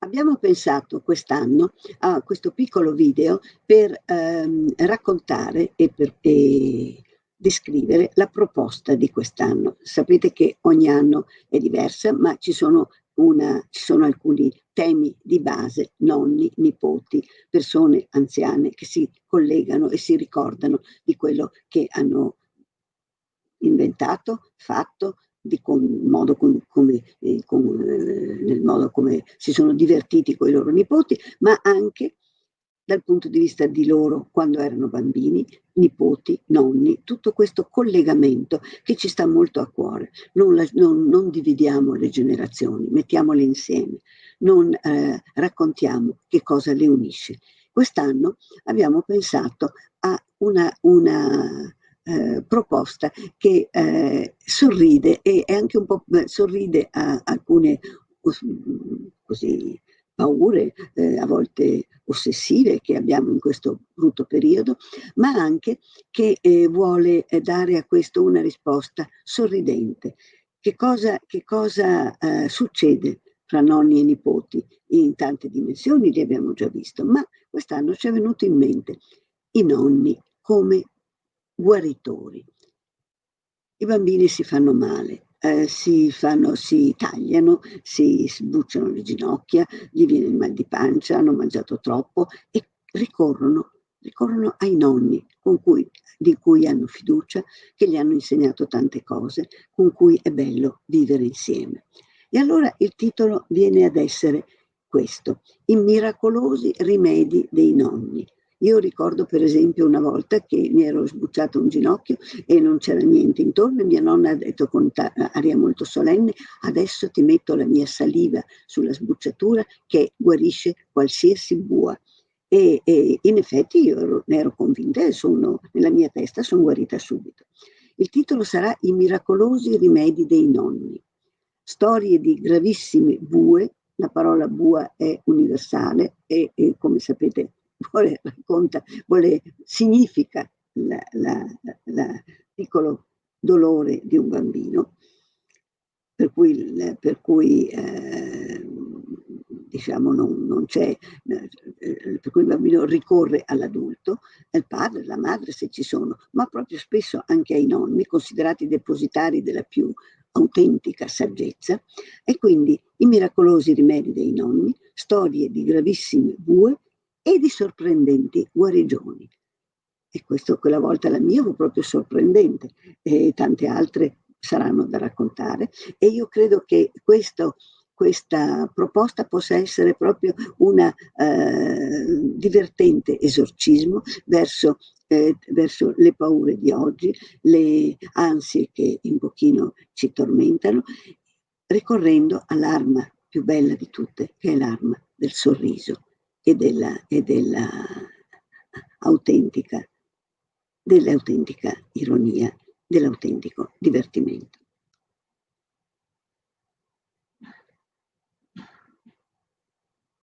Abbiamo pensato quest'anno a questo piccolo video per raccontare e descrivere la proposta di quest'anno. Sapete che ogni anno è diversa, ma ci sono alcuni temi di base: nonni, nipoti, persone anziane che si collegano e si ricordano di quello che hanno inventato, fatto, nel modo come si sono divertiti con i loro nipoti, ma anche dal punto di vista di loro quando erano bambini, nipoti, nonni, tutto questo collegamento che ci sta molto a cuore. Non dividiamo le generazioni, mettiamole insieme, non raccontiamo che cosa le unisce. Quest'anno abbiamo pensato a una proposta che sorride e anche un po' sorride a alcune così paure, a volte ossessive, che abbiamo in questo brutto periodo, ma anche che vuole dare a questo una risposta sorridente. Che cosa succede fra nonni e nipoti? In tante dimensioni li abbiamo già visto, ma quest'anno ci è venuto in mente i nonni come guaritori. I bambini si fanno male, si tagliano, si sbucciano le ginocchia, gli viene il mal di pancia, hanno mangiato troppo e ricorrono ai nonni di cui hanno fiducia, che gli hanno insegnato tante cose, con cui è bello vivere insieme. E allora il titolo viene ad essere questo: I miracolosi rimedi dei nonni. Io ricordo per esempio una volta che mi ero sbucciato un ginocchio e non c'era niente intorno, e mia nonna ha detto con aria molto solenne: adesso ti metto la mia saliva sulla sbucciatura che guarisce qualsiasi bua. E in effetti io ne ero convinta e nella mia testa sono guarita subito. Il titolo sarà I miracolosi rimedi dei nonni. Storie di gravissime bue. La parola bua è universale e come sapete significa il piccolo dolore di un bambino, per cui diciamo non c'è, per cui il bambino ricorre all'adulto, al padre, alla madre se ci sono, ma proprio spesso anche ai nonni, considerati depositari della più autentica saggezza. E quindi i miracolosi rimedi dei nonni, storie di gravissime bue e di sorprendenti guarigioni. E questo, quella volta la mia fu proprio sorprendente, e tante altre saranno da raccontare, e io credo che questa proposta possa essere proprio una divertente esorcismo verso le paure di oggi, le ansie che un pochino ci tormentano, ricorrendo all'arma più bella di tutte, che è l'arma del sorriso e della autentica ironia, dell'autentico divertimento.